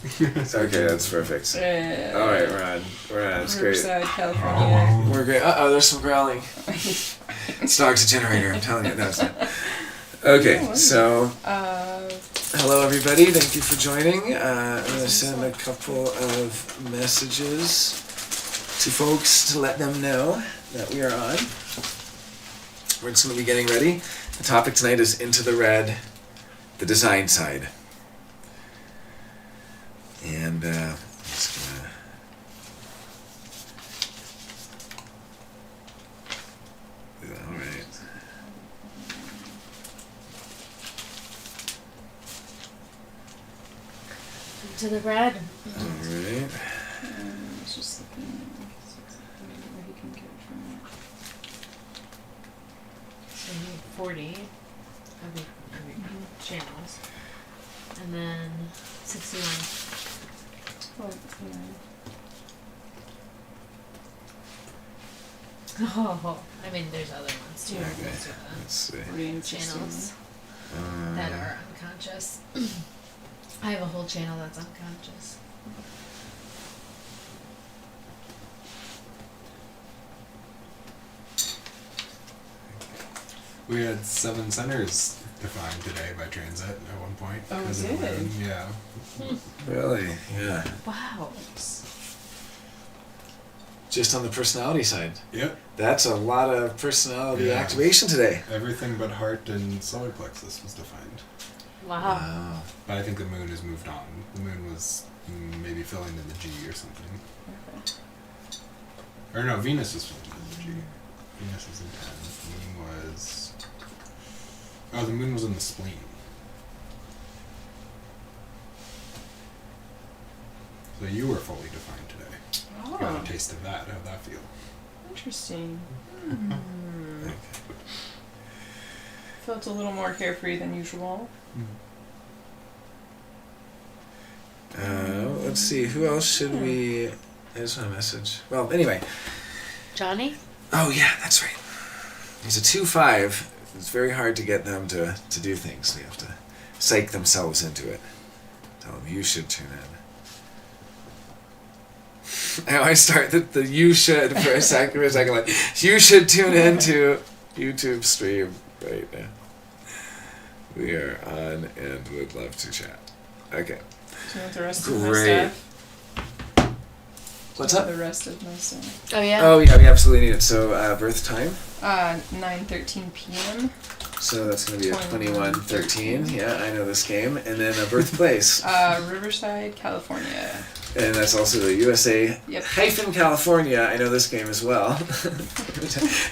Okay, that's perfect. All right, we're on. It's great. Riverside, California. We're great. There's some growling. It's dog's a generator. I'm telling you. No, it's not. Okay, so hello everybody. Thank you for joining. I'm gonna send a couple of messages to folks to let them know that we are on. We're just gonna be getting ready. The topic tonight is Into the Red, the design side. And I'm just gonna all right. To the red. All right. I was just looking where he can get it from. So you need 40 of channels. And then 61. Well, Oh, I mean, there's other ones too. Okay. Those are Let's see. the channels that are unconscious. I have a whole channel that's unconscious. We had 7 centers defined today by transit at one point. Oh, because we of the did? moon. Yeah. Really? Yeah. Wow. Just on the personality side. Yep. That's a lot of personality Yeah. activation today. Everything but heart and solar plexus was defined. Wow. But I think the moon has moved on. The moon was maybe filling in the G or something. okay. Or no, Venus was filling in the G. Venus was in 10. The moon was... Oh, the moon was in the spleen. So you were fully defined today. Oh, Got a taste of that. How'd that feel? interesting. Okay. Felt a little more carefree than usual. Let's see. Who else should we... I just want a message. Well, anyway. Johnny? Oh, yeah, that's right. He's a 2-5. It's very hard to get them to do things. They have to psych themselves into it. Tell them, you should tune in. I always start the you should for a second. Like, you should tune into YouTube stream right now. We are on and would love to chat. Okay. Do you want the rest of my Great. stuff? What's Do you up? want the rest of my stuff. Oh, yeah? Oh, yeah, we absolutely need it. So, birth time. 9:13 p.m. So that's going to be a 21:13. 21:13. Yeah, I know this game. And then a birthplace. Riverside, California. And that's also the USA Yep. hyphen California. I know this game as well.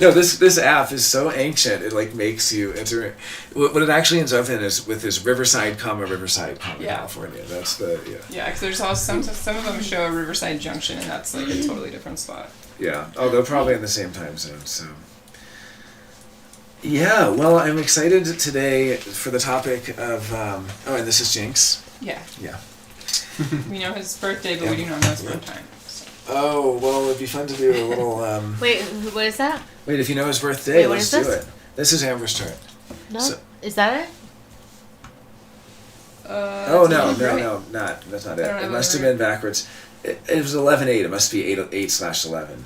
No, this app is so ancient. It like makes you enter. What it actually ends up in is with this Riverside, Riverside, Yeah. California. That's the Yeah, because there's also some of them show a Riverside Junction, and that's like a totally different spot. yeah. Although probably in the same time zone. So. Yeah. Well, I'm excited today for the topic of. And this is Jinx. Yeah. Yeah. We know his birthday, but we do not know his birth time. So. Oh, well, it'd be fun to do a little, Wait, what is that? Wait, if you know his birthday, Wait, what let's is do this? it. This is Amber's chart. No? So- Is that it? Oh, no, that's right. not. That's not I don't it. It have must it have been backwards. It was 11/8. It must be 8/11.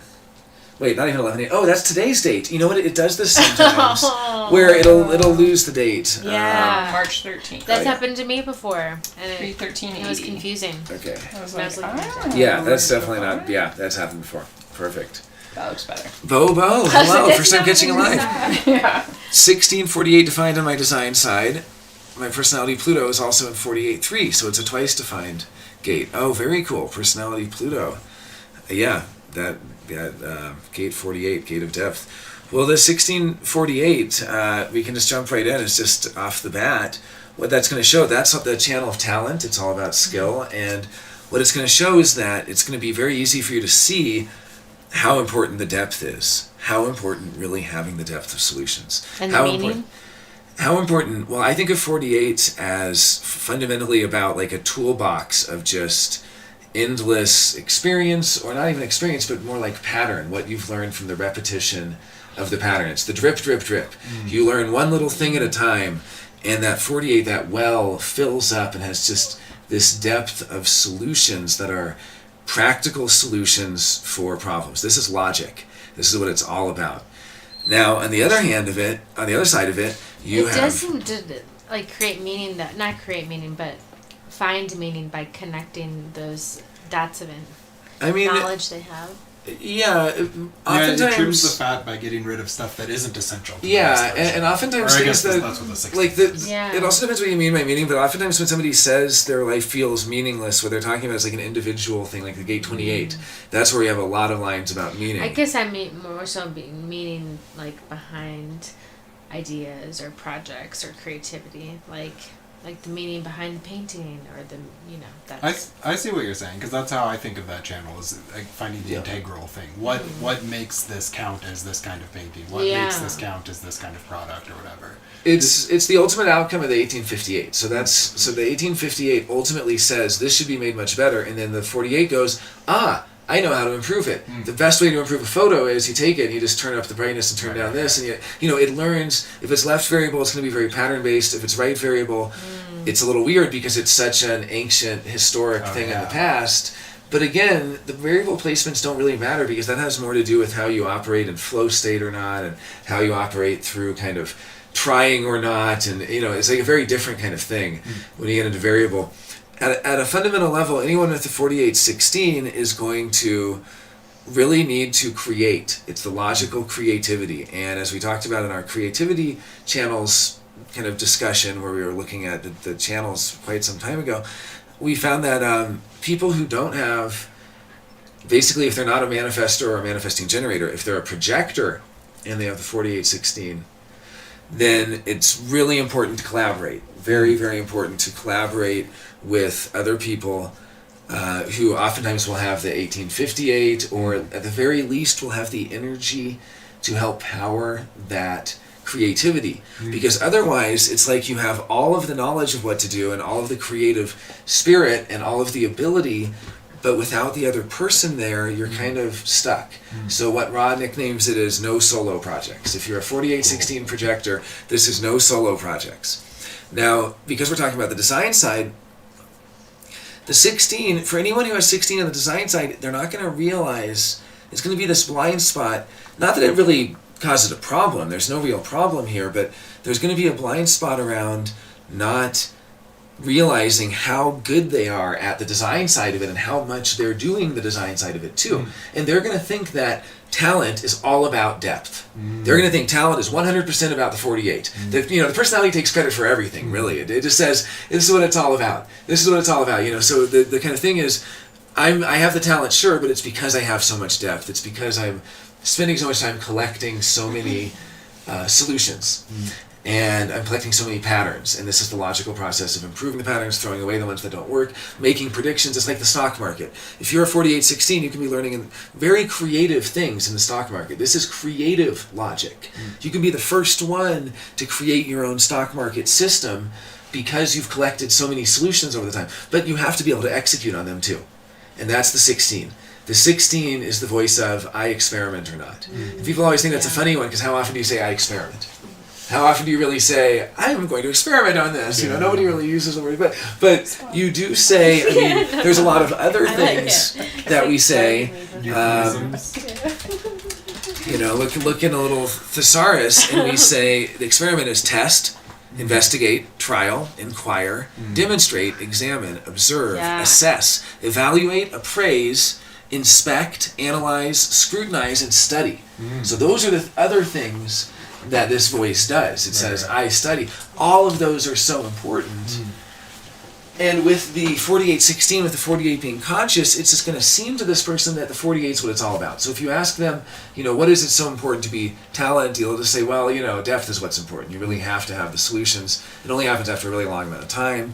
Wait, not even 11/8. Oh, that's today's date. You know what? It does this sometimes, where it'll lose the date. Yeah. March 13th. That's Oh, yeah. happened to me before. And 3:13. it was confusing. Okay. I was I like, was looking at oh, Yeah, that's where's definitely the not. phone? Yeah, that's happened before. Perfect. That looks better. Bobo, hello. First time catching a live. Yeah. 1648 defined on my design side. My personality Pluto is also in 48.3, so it's a twice defined gate. Oh, very cool. Personality Pluto. Yeah, that gate 48, gate of depth. Well, the 1648, we can just jump right in. It's just off the bat. What that's going to show, that's the channel of talent. It's all about skill. And what it's going to show is that it's going to be very easy for you to see how important the depth is. How important really having the depth of solutions. And the how meaning? Important, how important, well, I think of 48 as fundamentally about like a toolbox of just endless experience, or not even experience, but more like pattern, what you've learned from the repetition of the pattern. It's the drip, drip, drip. You learn one little thing at a time, and that 48, that well, fills up and has just this depth of solutions that are practical solutions for problems. This is logic. This is what it's all about. Now, on the other side of it, you it have... does seem to like create meaning, that not create meaning, but find meaning by connecting those dots of knowledge they have. Yeah, oftentimes... it trims the fat by getting rid of stuff that isn't essential to Yeah, and oftentimes things that... that's what the 16 It also depends what you mean by meaning, but oftentimes when somebody says their life feels meaningless, what they're talking about is like an individual thing, like the Gate 28. That's where we have a lot of lines about meaning. I guess I mean more so meaning like behind ideas or projects or creativity, like the meaning behind the painting or the that's... I see what you're saying, because that's how I think of that channel, is like finding the integral thing. What makes this count as this kind of painting? What makes this count as this kind of product or whatever? It's the ultimate outcome of the 1858. So the 1858 ultimately says this should be made much better, and then the 48 goes, I know how to improve it. The best way to improve a photo is you take it and you just turn up the brightness and turn down this, and it learns. If it's left variable, it's going to be very pattern based. If it's right variable, it's a little weird because it's such an ancient historic thing in the past. But again, the variable placements don't really matter because that has more to do with how you operate in flow state or not, and how you operate through kind of trying or not, and it's like a very different kind of thing when you get into variable. At a fundamental level, anyone with the 4816 is going to really need to create. It's the logical creativity. And as we talked about in our creativity channels kind of discussion, where we were looking at the channels quite some time ago, we found that people who don't have, basically if they're not a manifestor or a manifesting generator, if they're a projector and they have the 4816, then it's really important to collaborate. Very, very important to collaborate with other people who oftentimes will have the 1858, or at the very least will have the energy to help power that creativity. Because otherwise, it's like you have all of the knowledge of what to do and all of the creative spirit and all of the ability, but without the other person there, you're kind of stuck. So what Rod nicknames it is no solo projects. If you're a 4816 projector, this is no solo projects. Now, because we're talking about the design side, the 16, for anyone who has 16 on the design side, they're not going to realize it's going to be this blind spot. Not that it really causes a problem. There's no real problem here, but there's going to be a blind spot around not realizing how good they are at the design side of it and how much they're doing the design side of it too. And they're going to think that talent is all about depth. They're going to think talent is 100% about the 48. The personality takes credit for everything, really. It just says, this is what it's all about. This is what it's all about. So the kind of thing is, I have the talent, sure, but it's because I have so much depth. It's because I'm spending so much time collecting so many solutions. And I'm collecting so many patterns, and this is the logical process of improving the patterns, throwing away the ones that don't work, making predictions. It's like the stock market. If you're a 4816, you can be learning very creative things in the stock market. This is creative logic. You can be the first one to create your own stock market system because you've collected so many solutions over the time. But you have to be able to execute on them too. And that's the 16. The 16 is the voice of I experiment or not. And people always think that's a funny one, because how often do you say I experiment? How often do you really say, I'm going to experiment on this? Nobody really uses the word, but you do say, there's a lot of other things that we say. Look in a little thesaurus, and we say the experiment is test, investigate, trial, inquire, demonstrate, examine, observe, assess, evaluate, appraise, inspect, analyze, scrutinize, and study. So those are the other things that this voice does. It says, I study. All of those are so important. And with the 4816, with the 48 being conscious, it's just going to seem to this person that the 48 is what it's all about. So if you ask them, what is it so important to be talent, they'll just say, well, depth is what's important. You really have to have the solutions. It only happens after a really long amount of time.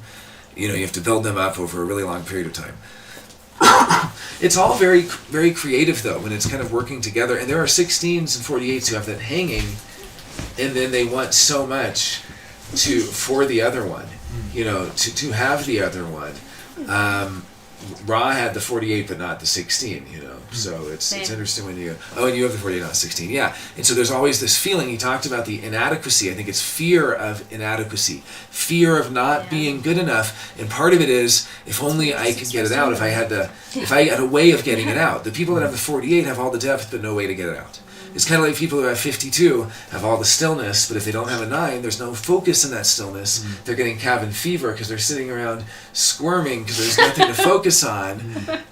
You have to build them up over a really long period of time. It's all very, very creative, though, when it's kind of working together. And there are 16s and 48s who have that hanging, and then they want so much for the other one, to have the other one. Ra had the 48 but not the 16, you know. So it's interesting when you and you have the 48 not 16. Yeah. And so there's always this feeling. He talked about the inadequacy. I think it's fear of inadequacy, fear of not being good enough. And part of it is if only I could get it out, if I had a way of getting it out. The people that have the 48 have all the depth but no way to get it out. It's kind of like people who have 52 have all the stillness, but if they don't have a 9, there's no focus in that stillness. They're getting cabin fever because they're sitting around squirming because there's nothing to focus on.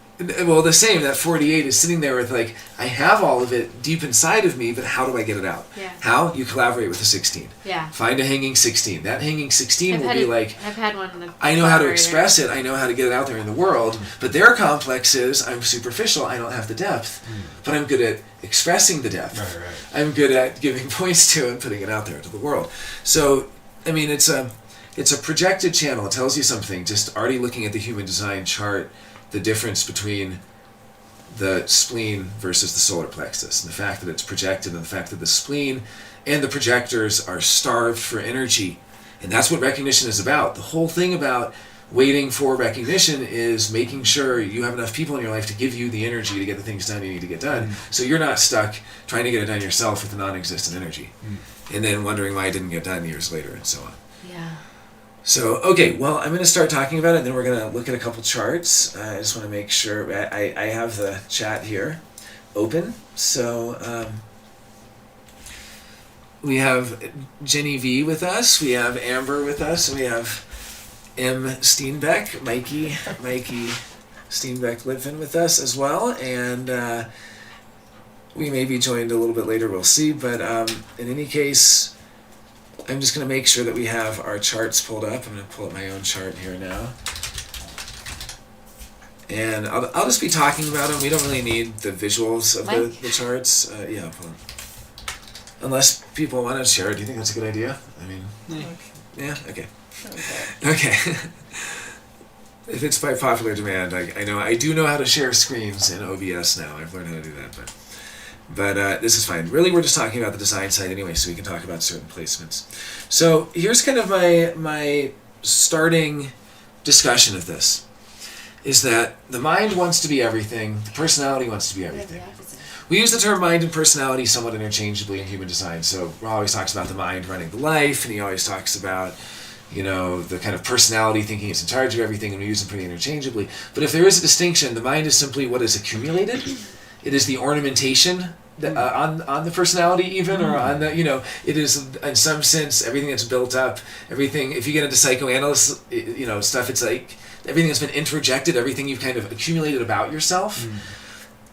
Well, the same, that 48 is sitting there with like, I have all of it deep inside of me, but how do I get it out? Yeah. How? You collaborate with the 16. Yeah. Find a hanging 16. That hanging 16 will be like, I've had one in the I know how to express it, I know how to get it out there in the world, but their complex is, I'm superficial, I don't have the depth, but I'm good at expressing the depth. Right. I'm good at giving points to and putting it out there to the world. So, I mean, it's a projected channel. It tells you something. Just already looking at the human design chart, the difference between the spleen versus the solar plexus, and the fact that it's projected, and the fact that the spleen and the projectors are starved for energy. And that's what recognition is about. The whole thing about waiting for recognition is making sure you have enough people in your life to give you the energy to get the things done you need to get done, so you're not stuck trying to get it done yourself with the non-existent energy, and then wondering why it didn't get done years later and so on. Yeah. So, okay, well, I'm going to start talking about it, and then we're going to look at a couple charts. I just want to make sure, I have the chat here open. So, we have Jenny V with us, we have Amber with us, and we have M. Steenbeck, Mikey Steenbeck-Litvin with us as well, and we may be joined a little bit later, we'll see, but in any case, I'm just going to make sure that we have our charts pulled up. I'm going to pull up my own chart here now. And I'll just be talking about them. We don't really need the visuals of the charts. Yeah, pull them. Unless people want to share it. Do you think that's a good idea? I mean, yeah? Okay. Okay. If it's by popular demand, I know I do know how to share screens in OBS now. I've learned how to do that, but this is fine. Really, we're just talking about the design side anyway, so we can talk about certain placements. So here's kind of my starting discussion of this, is that the mind wants to be everything, the personality wants to be everything. We use the term mind and personality somewhat interchangeably in human design. So Ra always talks about the mind running the life, and he always talks about, you know, the kind of personality thinking it's in charge of everything, and we use them pretty interchangeably. But if there is a distinction, the mind is simply what is accumulated. It is the ornamentation on the personality even, or on the, you know, it is in some sense everything that's built up, everything, if you get into psychoanalysis, you know, stuff, it's like everything that's been introjected, everything you've kind of accumulated about yourself.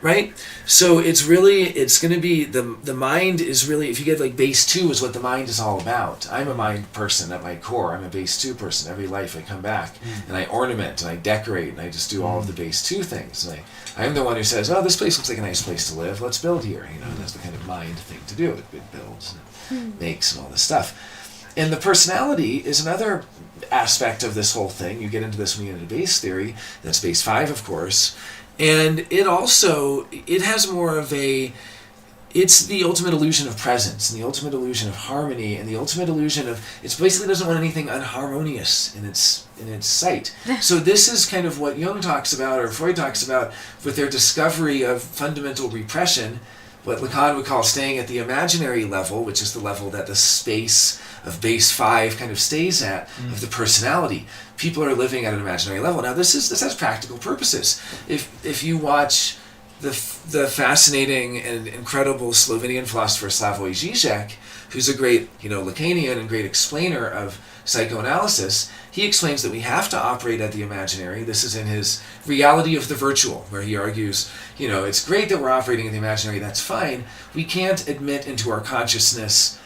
Right? So it's going to be, the mind is really, if you get like base 2 is what the mind is all about. I'm a mind person at my core. I'm a base 2 person. Every life I come back and I ornament and I decorate and I just do all of the base 2 things. And I'm the one who says, oh, this place looks like a nice place to live. Let's build here. You know, that's the kind of mind thing to do. It builds and makes and all this stuff. And the personality is another aspect of this whole thing. You get into this when you get into base theory. That's base 5, of course. And it has more of it's the ultimate illusion of presence, and the ultimate illusion of harmony, and the ultimate illusion of, it basically doesn't want anything unharmonious in its sight. So this is kind of what Jung talks about, or Freud talks about, with their discovery of fundamental repression, what Lacan would call staying at the imaginary level, which is the level that the space of base 5 kind of stays at, of the personality. People are living at an imaginary level. Now this has practical purposes. If you watch the fascinating and incredible Slovenian philosopher Slavoj Žižek, who's a great, Lacanian and great explainer of psychoanalysis, he explains that we have to operate at the imaginary. This is in his Reality of the Virtual, where he argues, it's great that we're operating in the imaginary, that's fine. We can't admit into our consciousness.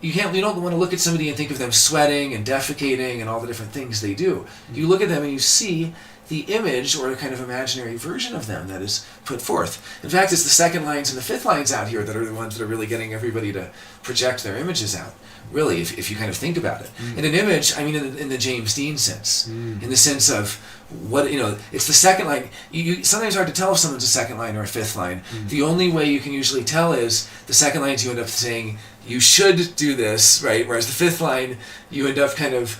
We don't want to look at somebody and think of them sweating and defecating and all the different things they do. You look at them and you see the image or a kind of imaginary version of them that is put forth. In fact, it's the second lines and the fifth lines out here that are the ones that are really getting everybody to project their images out, really, if you kind of think about it. And an image, I mean in the James Dean sense, in the sense of what, it's the second line. You sometimes hard to tell if someone's a second line or a fifth line. The only way you can usually tell is the second lines you end up saying, you should do this, right? Whereas the fifth line, you end up kind of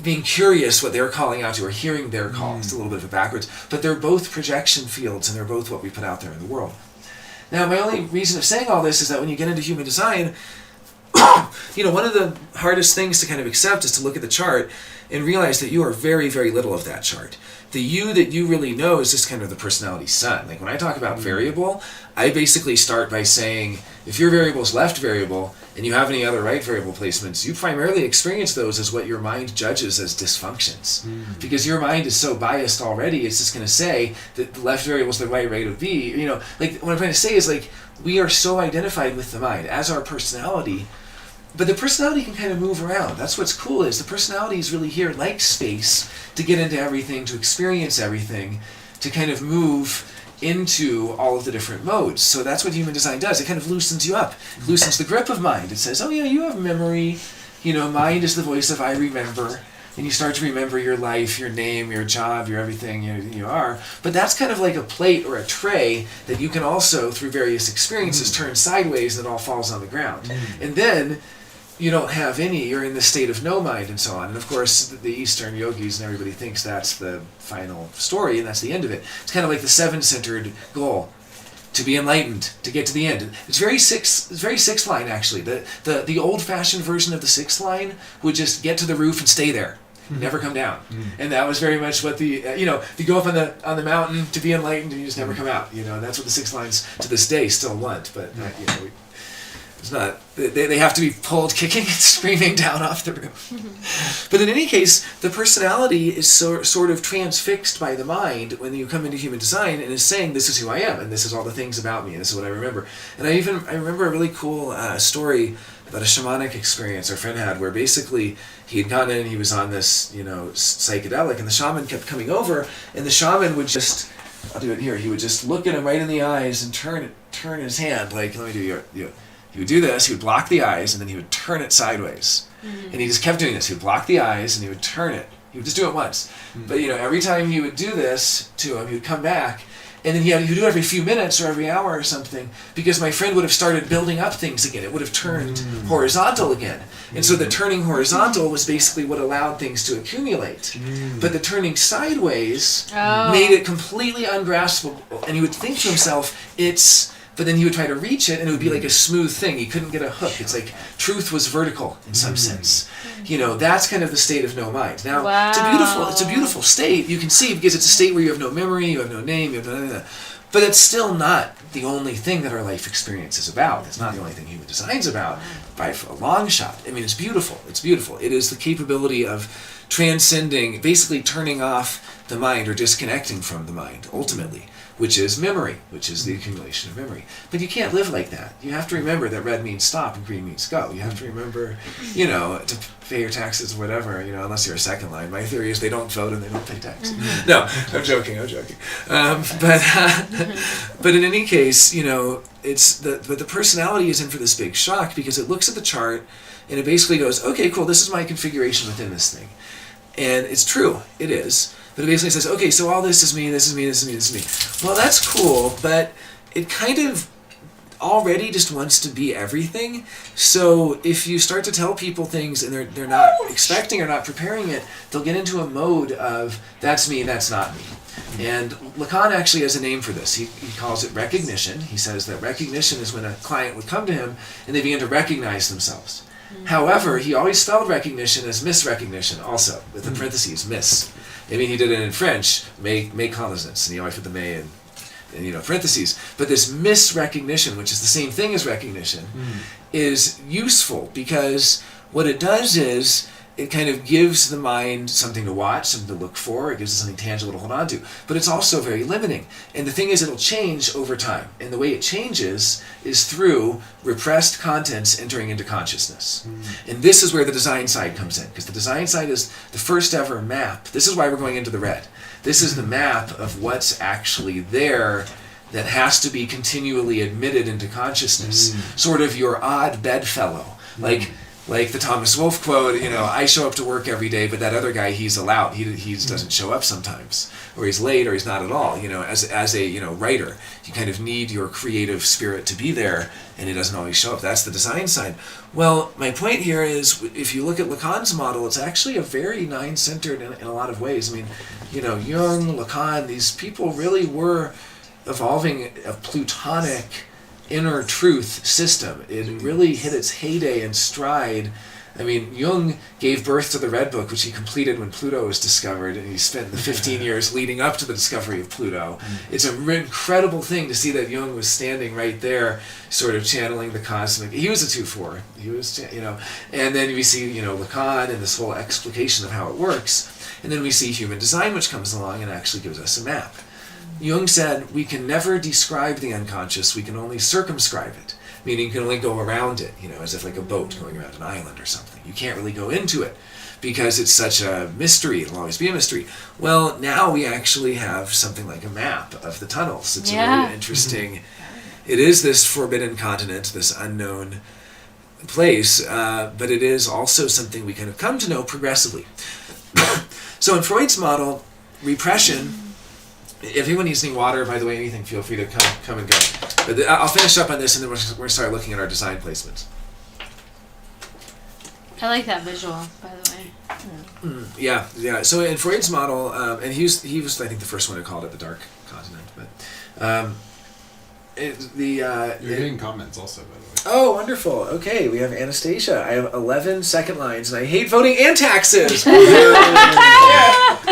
being curious what they're calling out to, or hearing their call. It's a little bit of a backwards. But they're both projection fields, and they're both what we put out there in the world. Now, my only reason of saying all this is that when you get into human design, one of the hardest things to kind of accept is to look at the chart and realize that you are very, very little of that chart. The you that you really know is just kind of the personality sun. Like when I talk about variable, I basically start by saying, if your variable is left variable and you have any other right variable placements, you primarily experience those as what your mind judges as dysfunctions. Because your mind is so biased already, it's just going to say that the left variable is the right rate of B. Like what I'm trying to say is, like, we are so identified with the mind as our personality. But the personality can kind of move around. That's what's cool, is the personality is really here like space to get into everything, to experience everything, to kind of move into all of the different modes. So that's what human design does. It kind of loosens you up. It loosens the grip of mind. It says, oh yeah, you have memory. Mind is the voice of I remember. And you start to remember your life, your name, your job, your everything you are. But that's kind of like a plate or a tray that you can also, through various experiences, turn sideways and it all falls on the ground. And then you don't have any, you're in the state of no mind and so on. And of course, the Eastern yogis and everybody thinks that's the final story and that's the end of it. It's kind of like the seven-centered goal, to be enlightened, to get to the end. It's very sixth line, actually. The old-fashioned version of the sixth line would just get to the roof and stay there. Never come down. And that was very much what the, you go up on the mountain to be enlightened and you just never come out. That's what the sixth lines to this day still want. But, it's not. They have to be pulled kicking and screaming down off the roof. But in any case, the personality is sort of transfixed by the mind when you come into human design and is saying, this is who I am, and this is all the things about me, and this is what I remember. And I remember a really cool story about a shamanic experience our friend had, where basically he had gone in, he was on this, psychedelic, and the shaman kept coming over, and the shaman would just, I'll do it here, he would just look at him right in the eyes and turn his hand, like, let me do your he would do this, he would block the eyes, and then he would turn it sideways. And he just kept doing this. He would block the eyes, and he would turn it. He would just do it once. But, every time he would do this to him, he would come back, and then he would do it every few minutes or every hour or something, because my friend would have started building up things again. It would have turned horizontal again. And so the turning horizontal was basically what allowed things to accumulate. But the turning sideways made it completely ungraspable. And he would think to himself, but then he would try to reach it, and it would be like a smooth thing. He couldn't get a hook. It's like truth was vertical in some sense. That's kind of the state of no mind. Now, it's a beautiful state, you can see, because it's a state where you have no memory, you have no name, you have no. But it's still not the only thing that our life experience is about. It's not the only thing human design's about by a long shot. I mean, it's beautiful. It's beautiful. It is the capability of transcending, basically turning off the mind or disconnecting from the mind, ultimately, which is memory, which is the accumulation of memory. But you can't live like that. You have to remember that red means stop and green means go. You have to remember, to pay your taxes or whatever, unless you're a second line. My theory is they don't vote and they don't pay taxes. No, I'm joking. But in any case, but the personality is in for this big shock, because it looks at the chart and it basically goes, okay, cool, this is my configuration within this thing. And it's true, it is. But it basically says, okay, so all this is me, this is me, this is me, this is me. Well, that's cool, but it kind of already just wants to be everything. So if you start to tell people things and they're not expecting or not preparing it, they'll get into a mode of, that's me, that's not me. And Lacan actually has a name for this. He calls it recognition. He says that recognition is when a client would come to him and they begin to recognize themselves. However, he always spelled recognition as misrecognition also, with the parentheses, miss. I mean, he did it in French, méconnaissance, and he always put the mais in parentheses. But this misrecognition, which is the same thing as recognition, is useful, because what it does is it kind of gives the mind something to watch, something to look for. It gives it something tangible to hold on to. But it's also very limiting. And the thing is, it'll change over time. And the way it changes is through repressed contents entering into consciousness. And this is where the design side comes in, because the design side is the first ever map. This is why we're going into the red. This is the map of what's actually there that has to be continually admitted into consciousness. Sort of your odd bedfellow. Like the Thomas Wolfe quote, I show up to work every day, but that other guy, he's allowed. He doesn't show up sometimes, or he's late, or he's not at all. As a writer, you kind of need your creative spirit to be there, and it doesn't always show up. That's the design side. Well, my point here is, if you look at Lacan's model, it's actually a very nine-centered in a lot of ways. I mean, Jung, Lacan, these people really were evolving a Plutonic inner truth system. It really hit its heyday and stride. I mean, Jung gave birth to the Red Book, which he completed when Pluto was discovered, and he spent the 15 years leading up to the discovery of Pluto. It's an incredible thing to see that Jung was standing right there, sort of channeling the cosmic. He was a 2-4. He was, and then we see, Lacan and this whole explication of how it works. And then we see human design, which comes along and actually gives us a map. Jung said, we can never describe the unconscious, we can only circumscribe it. Meaning you can only go around it, as if like a boat going around an island or something. You can't really go into it because it's such a mystery. It'll always be a mystery. Well, now we actually have something like a map of the tunnels. It's a really interesting... It is this forbidden continent, this unknown place, but it is also something we kind of come to know progressively. So in Freud's model, repression... If anyone needs any water, by the way, anything, feel free to come and go. But I'll finish up on this, and then we're going to start looking at our design placements. I like that visual, by the way. Yeah. So in Freud's model, and he was I think the first one who called it the dark continent. But you're getting comments also, by the way. Oh, wonderful. Okay, we have Anastasia. I have 11 second lines, and I hate voting and taxes.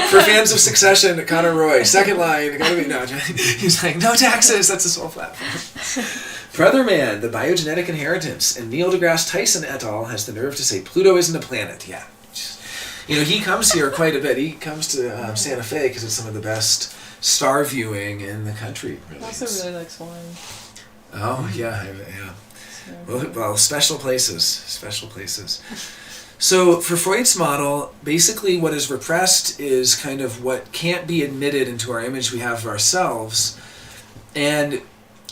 For fans of Succession, Connor Roy, second line. He's like, no taxes. That's his whole platform. Brotherman, the biogenetic inheritance, and Neil deGrasse Tyson et al. Has the nerve to say Pluto isn't a planet. Yeah. He comes here quite a bit. He comes to Santa Fe because it's some of the best star viewing in the country. Really. He also really likes wine. Oh, yeah. Well, special places. So for Freud's model, basically what is repressed is kind of what can't be admitted into our image we have of ourselves, and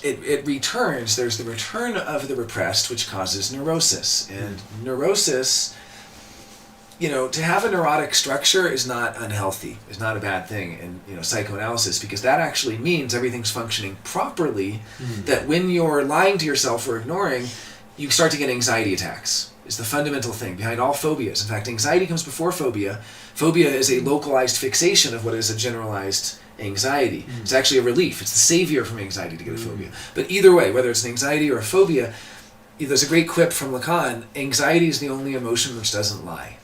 it returns. There's the return of the repressed, which causes neurosis. And neurosis, to have a neurotic structure is not unhealthy. It's not a bad thing in psychoanalysis, because that actually means everything's functioning properly, that when you're lying to yourself or ignoring, you start to get anxiety attacks. Is the fundamental thing behind all phobias. In fact, anxiety comes before phobia. Phobia is a localized fixation of what is a generalized anxiety. It's actually a relief. It's the savior from anxiety to get a phobia. But either way, whether it's an anxiety or a phobia, there's a great quip from Lacan, anxiety is the only emotion which doesn't lie.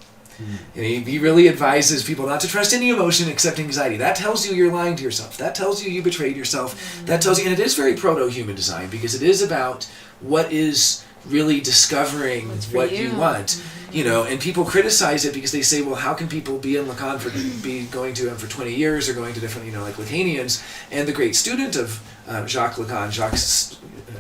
And he really advises people not to trust any emotion except anxiety. That tells you you're lying to yourself. That tells you betrayed yourself. That tells you, and it is very proto-human design, because it is about what is really discovering what you want. And people criticize it because they say, well, how can people be in Lacan be going to him for 20 years or going to different, like Lacanians? And the great student of Jacques Lacan, Jacques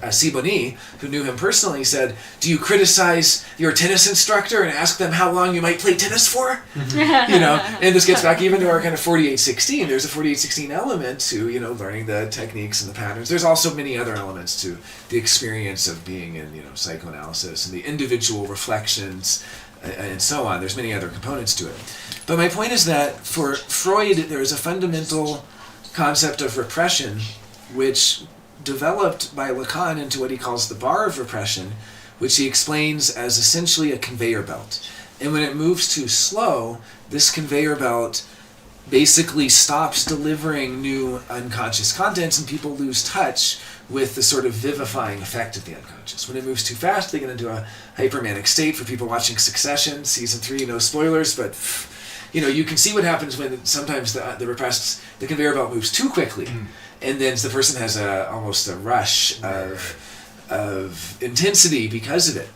Sibony, who knew him personally, said, do you criticize your tennis instructor and ask them how long you might play tennis for? And this gets back even to our kind of 4816. There's a 4816 element to, learning the techniques and the patterns. There's also many other elements to the experience of being in, psychoanalysis and the individual reflections and so on. There's many other components to it. But my point is that for Freud, there is a fundamental concept of repression which developed by Lacan into what he calls the Bar of Repression, which he explains as essentially a conveyor belt. And when it moves too slow, this conveyor belt basically stops delivering new unconscious contents, and people lose touch with the sort of vivifying effect of the unconscious. When it moves too fast, they get into a hypermanic state. For people watching Succession, season 3, no spoilers, but you can see what happens when sometimes the conveyor belt moves too quickly, and then the person has almost a rush of intensity because of it.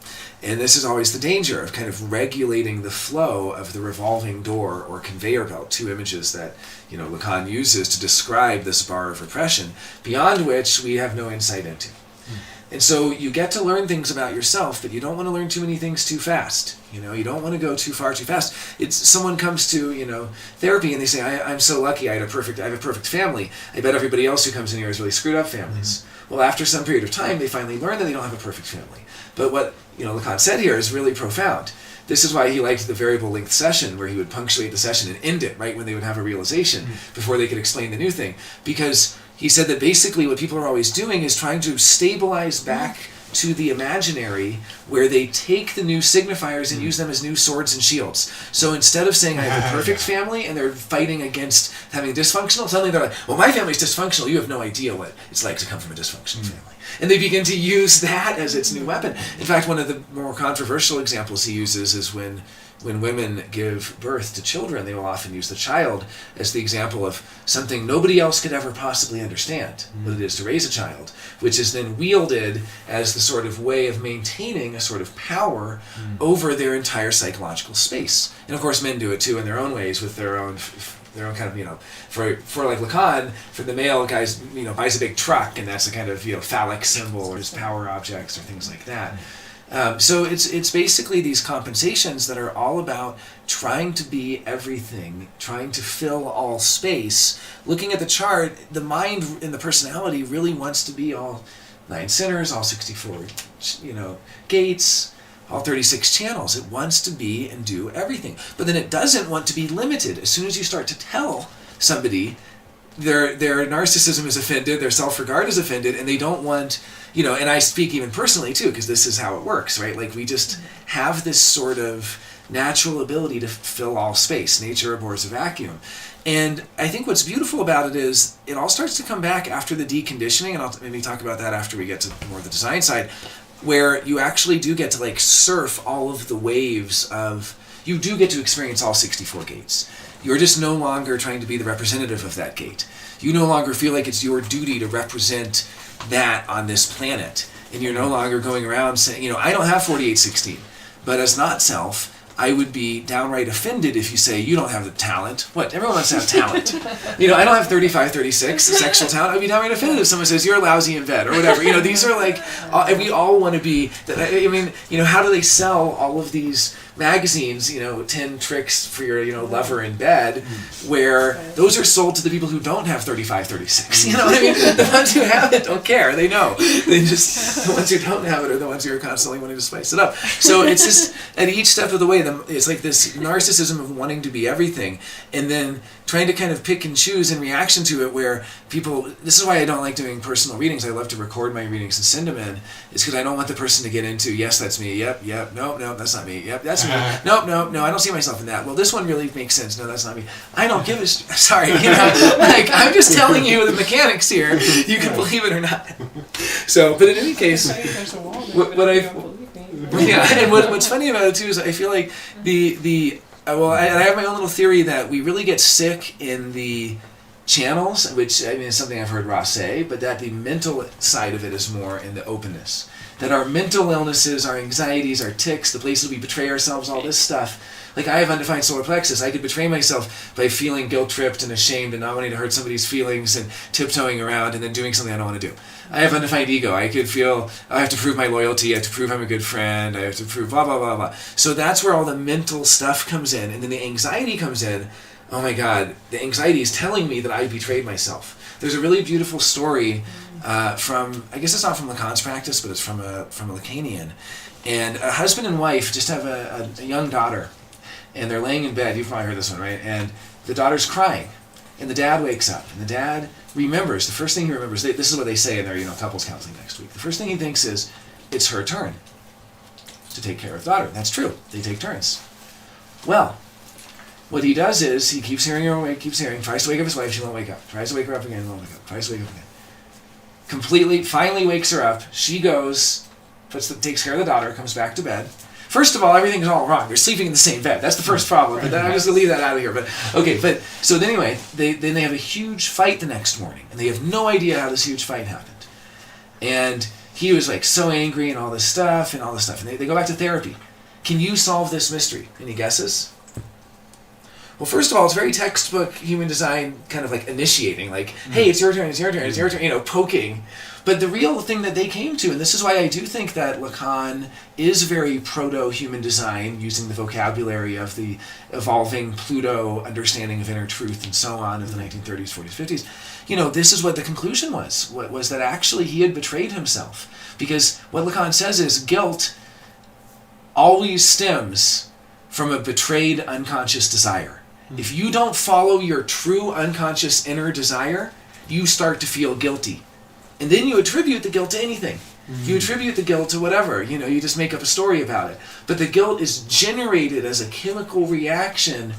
And this is always the danger of kind of regulating the flow of the revolving door or conveyor belt, two images that Lacan uses to describe this bar of repression, beyond which we have no insight into. And so you get to learn things about yourself, but you don't want to learn too many things too fast. You don't want to go too far too fast. It's someone comes to, therapy and they say, I'm so lucky, I have a perfect family. I bet everybody else who comes in here has really screwed up families. Well, after some period of time, they finally learn that they don't have a perfect family. But what, Lacan said here is really profound. This is why he liked the variable length session, where he would punctuate the session and end it right when they would have a realization before they could explain the new thing. Because he said that basically what people are always doing is trying to stabilize back to the imaginary, where they take the new signifiers and use them as new swords and shields. So instead of saying I have a perfect family and they're fighting against having a dysfunctional, suddenly they're like, well, my family's dysfunctional. You have no idea what it's like to come from a dysfunctional family. And they begin to use that as its new weapon. In fact, one of the more controversial examples he uses is when women give birth to children, they will often use the child as the example of something nobody else could ever possibly understand, what it is to raise a child, which is then wielded as the sort of way of maintaining a sort of power over their entire psychological space. And of course, men do it too in their own ways with their own kind of, for like Lacan, for the male, guys, buys a big truck, and that's a kind of, phallic symbol, or his power objects, or things like that. So it's basically these compensations that are all about trying to be everything, trying to fill all space. Looking at the chart, the mind and the personality really wants to be all 9 centers, all 64, gates, all 36 channels. It wants to be and do everything. But then it doesn't want to be limited. As soon as you start to tell somebody their narcissism is offended, their self-regard is offended, and they don't want, and I speak even personally too, because this is how it works, right? Like, we just have this sort of natural ability to fill all space. Nature abhors a vacuum. And I think what's beautiful about it is it all starts to come back after the deconditioning, and I'll maybe talk about that after we get to more of the design side, where you actually do get to surf all of the waves of, you do get to experience all 64 gates. You're just no longer trying to be the representative of that gate. You no longer feel like it's your duty to represent that on this planet. And you're no longer going around saying, I don't have 4816, but as not self, I would be downright offended if you say, you don't have the talent. What? Everyone wants to have talent. I don't have 3536, the sexual talent. I'd be downright offended if someone says, you're lousy in bed, or whatever. These are we all want to be, how do they sell all of these magazines, 10 tricks for your, lover in bed, where those are sold to the people who don't have 3536. The ones who have it don't care. They know. The ones who don't have it are the ones who are constantly wanting to spice it up. So it's just, at each step of the way, it's like this narcissism of wanting to be everything, and then trying to kind of pick and choose in reaction to it, where people, this is why I don't like doing personal readings. I love to record my readings and send them in, is because I don't want the person to get into, yes, that's me, yep, no, that's not me, yep, that's me, no, I don't see myself in that. Well, this one really makes sense, no, that's not me. I don't give a sorry, I'm just telling you the mechanics here, you can believe it or not. So, but in any case, what's funny about it too is I feel like I have my own little theory that we really get sick in the channels, which is something I've heard Ross say, but that the mental side of it is more in the openness. That our mental illnesses, our anxieties, our tics, the places we betray ourselves, all this stuff. Like, I have undefined solar plexus. I could betray myself by feeling guilt-tripped and ashamed and not wanting to hurt somebody's feelings and tiptoeing around and then doing something I don't want to do. I have undefined ego. I could feel, I have to prove my loyalty, I have to prove I'm a good friend, I have to prove blah, blah, blah, blah. So that's where all the mental stuff comes in. And then the anxiety comes in. Oh my God, the anxiety is telling me that I betrayed myself. There's a really beautiful story from, I guess it's not from Lacan's practice, but it's from a Lacanian. And a husband and wife just have a young daughter. And they're laying in bed. You've probably heard this one, right? And the daughter's crying. And the dad wakes up. And the dad remembers, the first thing he remembers, this is what they say in their couples counseling next week. The first thing he thinks is, it's her turn to take care of the daughter. That's true. They take turns. Well, what he does is, he keeps hearing her awake, tries to wake up his wife, she won't wake up. Tries to wake her up again, won't wake up. Tries to wake up again. Finally wakes her up. She goes, takes care of the daughter, comes back to bed. First of all, everything's all wrong. They're sleeping in the same bed. That's the first problem. But then I'm just going to leave that out of here. But okay, so anyway, then they have a huge fight the next morning. And they have no idea how this huge fight happened. And he was so angry and all this stuff. And they go back to therapy. Can you solve this mystery? Any guesses? Well, first of all, it's very textbook human design, kind of like initiating, like, hey, it's your turn, it's your turn, it's your turn, poking. But the real thing that they came to, and this is why I do think that Lacan is very proto-human design, using the vocabulary of the evolving Pluto understanding of inner truth and so on of the 1930s, 40s, 50s. This is what the conclusion was that actually he had betrayed himself. Because what Lacan says is guilt always stems from a betrayed unconscious desire. If you don't follow your true unconscious inner desire, you start to feel guilty. And then you attribute the guilt to anything. You attribute the guilt to whatever. You just make up a story about it. But the guilt is generated as a chemical reaction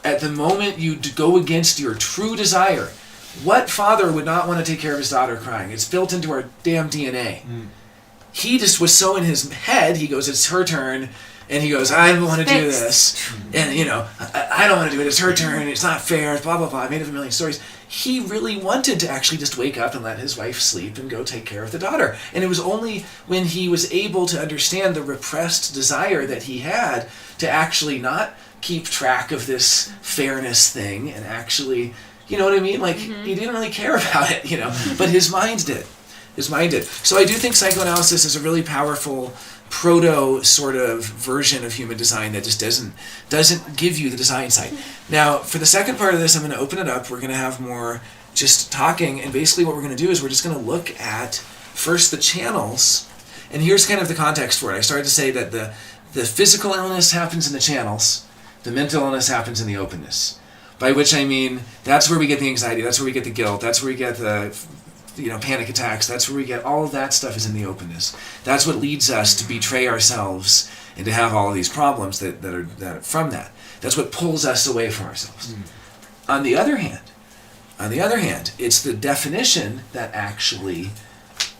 at the moment you go against your true desire. What father would not want to take care of his daughter crying? It's built into our damn DNA. He just was so in his head, he goes, it's her turn. And he goes, I don't want to do this. And, I don't want to do it. It's her turn. It's not fair. Blah, blah, blah. I made up a million stories. He really wanted to actually just wake up and let his wife sleep and go take care of the daughter. And it was only when he was able to understand the repressed desire that he had to actually not keep track of this fairness thing and actually, you know what I mean? Like, he didn't really care about it, but his mind did. So I do think psychoanalysis is a really powerful proto sort of version of human design that just doesn't give you the design side. Now, for the second part of this, I'm going to open it up. We're going to have more just talking, and basically what we're going to do is we're just going to look at first the channels, and here's kind of the context for it. I started to say that the physical illness happens in the channels, the mental illness happens in the openness, by which I mean that's where we get the anxiety, that's where we get the guilt, that's where we get the panic attacks. That's where we get all of that stuff is in the openness. That's what leads us to betray ourselves and to have all of these problems that are from that. That's what pulls us away from ourselves. On the other hand, it's the definition that actually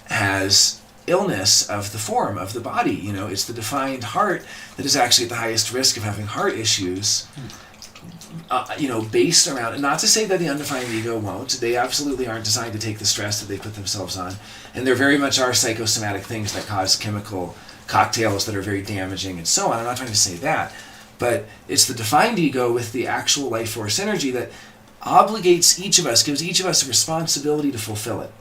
has illness of the form of the body. It's the defined heart that is actually at the highest risk of having heart issues. Based around, and not to say that the undefined ego won't. They absolutely aren't designed to take the stress that they put themselves on. And there very much are psychosomatic things that cause chemical cocktails that are very damaging and so on. I'm not trying to say that. But it's the defined ego with the actual life force energy that obligates each of us, gives each of us a responsibility to fulfill it.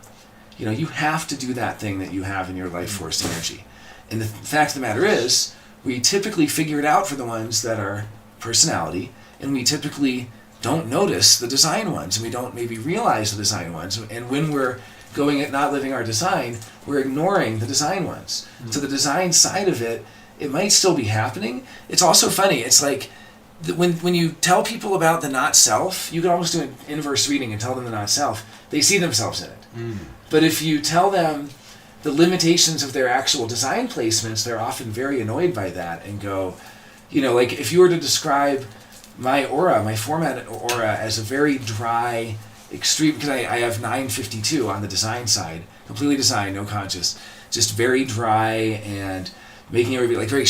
You have to do that thing that you have in your life force energy. And the fact of the matter is, we typically figure it out for the ones that are personality, and we typically don't notice the design ones, and we don't maybe realize the design ones. And when we're going at not living our design, we're ignoring the design ones. So the design side of it, it might still be happening. It's also funny. It's like when you tell people about the not self, you can almost do an inverse reading and tell them the not self. They see themselves in it. But if you tell them the limitations of their actual design placements, they're often very annoyed by that and go, like if you were to describe my aura, my format aura, as a very dry, extreme, because I have 952 on the design side, completely design, no conscious, just very dry and making everybody like very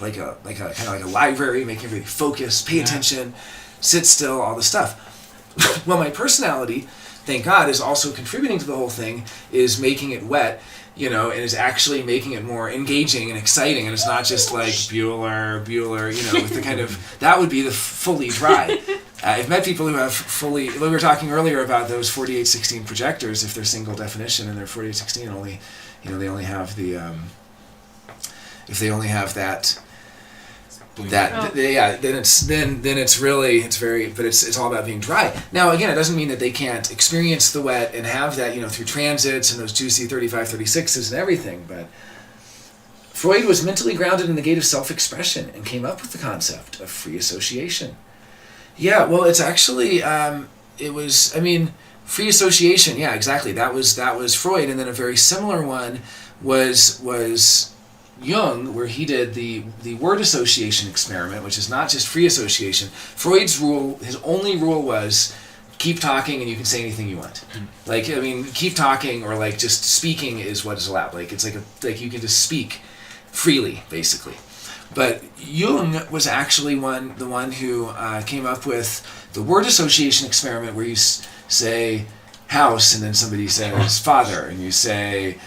like a kind of like a library, making everybody focus, pay attention, sit still, all the stuff. Well, my personality, thank God, is also contributing to the whole thing, is making it wet, and is actually making it more engaging and exciting, and it's not just like Bueller, with the kind of, that would be the fully dry. I've met people who have fully, we were talking earlier about those 4816 projectors, if they're single definition and they're 4816 only, they only have the, if they only have that, then it's really, it's very, but it's all about being dry. Now again, it doesn't mean that they can't experience the wet and have that, through transits and those juicy 35, 36s and everything, but Freud was mentally grounded in the gate of self-expression and came up with the concept of free association. Yeah, well, it's actually, free association, yeah, exactly, that was Freud, and then a very similar one was Jung, where he did the word association experiment, which is not just free association. Freud's rule, his only rule was keep talking and you can say anything you want. Keep talking or just speaking is what is allowed. It's like you can just speak freely, basically. But Jung was actually the one who came up with the word association experiment, where you say house and then somebody says father, and you say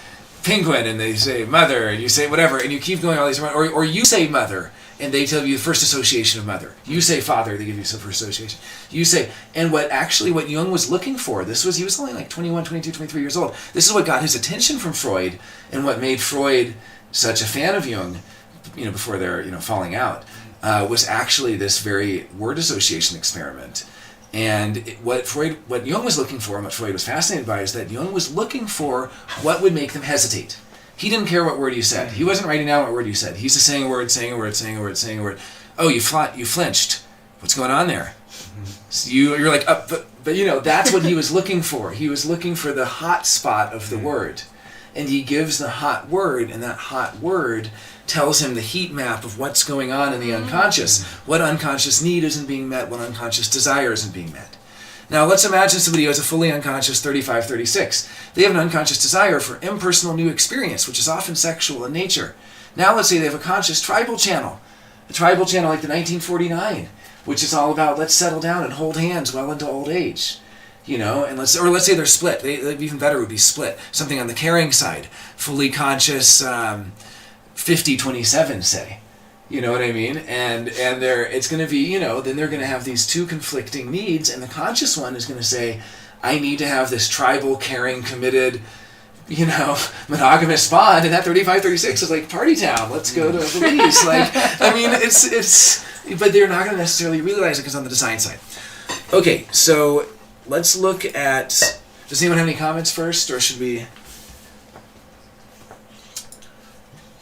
penguin and they say mother, and you say whatever, and you keep going all these around, or you say mother and they tell you the first association of mother. You say father, they give you some first association. You say, and what Jung was looking for, he was only like 21, 22, 23 years old. This is what got his attention from Freud, and what made Freud such a fan of Jung, before their, falling out, was actually this very word association experiment. And what Jung was looking for, and what Freud was fascinated by, is that Jung was looking for what would make them hesitate. He didn't care what word you said. He wasn't writing down what word you said. He's just saying a word, saying a word, saying a word, saying a word. Oh, you flinched. What's going on there? So you're like, but that's what he was looking for. He was looking for the hot spot of the word. And he gives the hot word, and that hot word tells him the heat map of what's going on in the unconscious. What unconscious need isn't being met, what unconscious desire isn't being met. Now let's imagine somebody who has a fully unconscious 35, 36. They have an unconscious desire for impersonal new experience, which is often sexual in nature. Now let's say they have a conscious tribal channel. A tribal channel like the 1949, which is all about let's settle down and hold hands well into old age. And let's say they're split. Even better would be split. Something on the caring side. Fully conscious 50-27, say. You know what I mean? And it's going to be, then they're going to have these two conflicting needs, and the conscious one is going to say, I need to have this tribal, caring, committed, monogamous bond, and that 35-36 is like party town. Let's go to Belize. It's but they're not going to necessarily realize it because on the design side. Okay, so let's look at, does anyone have any comments first, or should we?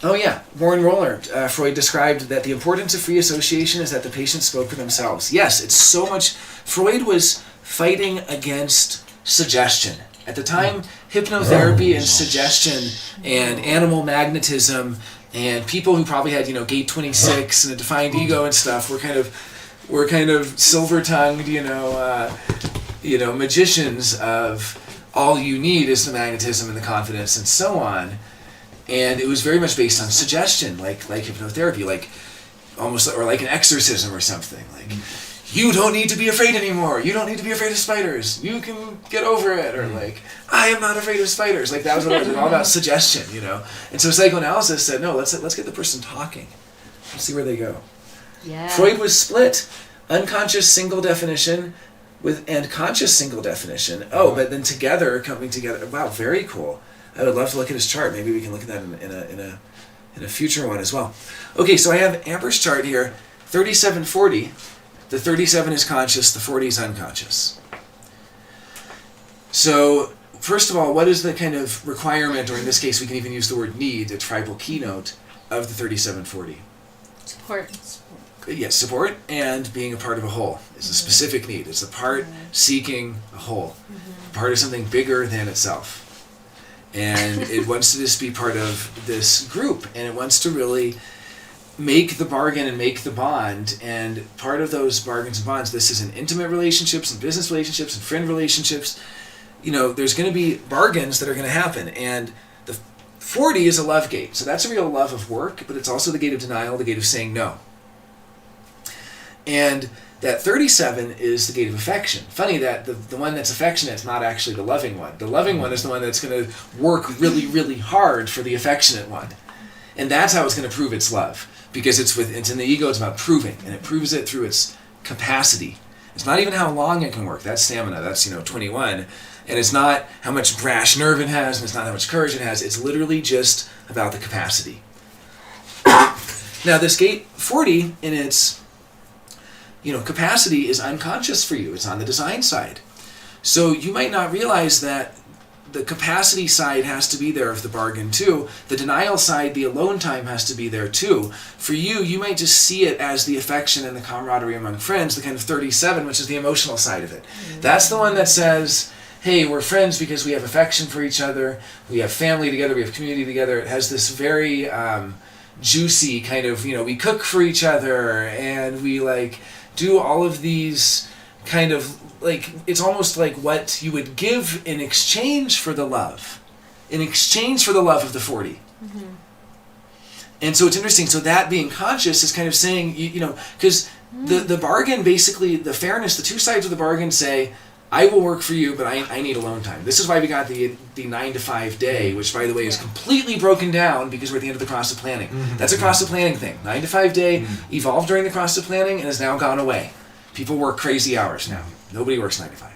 Oh yeah, Warren Roller. Freud described that the importance of free association is that the patients spoke for themselves. Yes, it's so much. Freud was fighting against suggestion. At the time, hypnotherapy and suggestion and animal magnetism and people who probably had, gate 26 and a defined ego and stuff were kind of silver-tongued, magicians of all you need is the magnetism and the confidence and so on. And it was very much based on suggestion, like hypnotherapy, like an exorcism or something. Like, you don't need to be afraid anymore. You don't need to be afraid of spiders. You can get over it. Or like, I am not afraid of spiders. Like, that was what it was all about, suggestion, And so psychoanalysis said, no, let's get the person talking. Let's see where they go. Yeah. Freud was split. Unconscious single definition and conscious single definition. Oh, but then coming together. Wow, very cool. I would love to look at his chart. Maybe we can look at that in a future one as well. Okay, so I have Amber's chart here. 37-40. The 37 is conscious, the 40 is unconscious. So, first of all, what is the kind of requirement, or in this case we can even use the word need, a tribal keynote, of the 37-40? Support. Yes, support and being a part of a whole is a specific need. It's a part seeking a whole. Part of something bigger than itself. And it wants to just be part of this group, and it wants to really make the bargain and make the bond. And part of those bargains and bonds, this is in intimate relationships and business relationships and friend relationships. There's going to be bargains that are going to happen. And the 40 is a love gate. So that's a real love of work, but it's also the gate of denial, the gate of saying no. And that 37 is the gate of affection. Funny that the one that's affectionate is not actually the loving one. The loving one is the one that's going to work really, really hard for the affectionate one. And that's how it's going to prove its love. Because it's in the ego, it's about proving. And it proves it through its capacity. It's not even how long it can work. That's stamina. That's, 21. And it's not how much brash nerve it has, and it's not how much courage it has. It's literally just about the capacity. Now, this gate 40 in its capacity is unconscious for you. It's on the design side. So you might not realize that the capacity side has to be there of the bargain too. The denial side, the alone time, has to be there too. For you might just see it as the affection and the camaraderie among friends, the kind of 37, which is the emotional side of it. That's the one that says, hey, we're friends because we have affection for each other, we have family together, we have community together. It has this very juicy kind of, we cook for each other, and we do all of these kind of, it's almost like what you would give in exchange for the love. In exchange for the love of the 40. Mm-hmm. And so it's interesting. So that being conscious is kind of saying, because the bargain, basically, the fairness, the two sides of the bargain say, I will work for you, but I need alone time. This is why we got the 9 to 5 day, which, by the way, is completely broken down because we're at the end of the cross of planning. That's a cross of planning thing. 9 to 5 day evolved during the cross of planning and has now gone away. People work crazy hours now. Nobody works 9 to 5.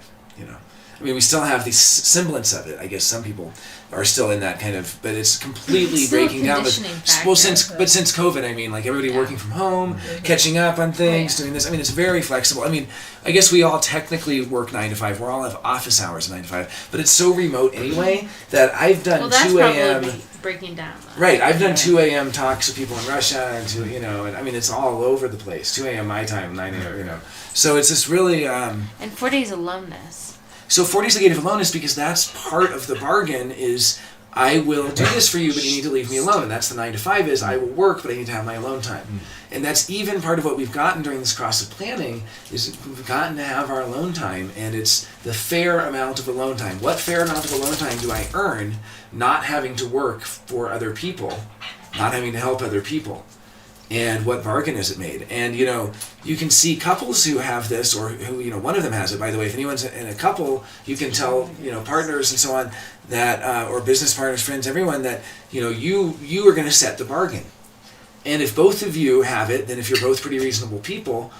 I mean, we still have the semblance of it. I guess some people are still in that kind of, but it's completely It's still a breaking down. conditioning Well, factor. since COVID, I mean, like everybody working from home, catching up on things, doing this. I mean, it's very flexible. I mean, I guess we all technically work 9 to 5. We all have office hours 9 to 5, but it's so remote anyway that I've done Well, that's 2 a.m. probably breaking down. Though. Right, I've done 2 a.m. talks with people in Russia, and and I mean, it's all over the place. 2 a.m. my time, 9 a.m. So it's just really. And 4 days aloneness. So 40 is the gate of aloneness because that's part of the bargain is I will do this for you, but you need to leave me alone. And that's the 9 to 5 is I will work, but I need to have my alone time. And that's even part of what we've gotten during this cross of planning is we've gotten to have our alone time, and it's the fair amount of alone time. What fair amount of alone time do I earn not having to work for other people, not having to help other people? And what bargain is it made? And, you can see couples who have this, or who, one of them has it, by the way. If anyone's in a couple, you can tell, partners and so on, that, or business partners, friends, everyone, that, you are going to set the bargain. And if both of you have it, then if you're both pretty reasonable people,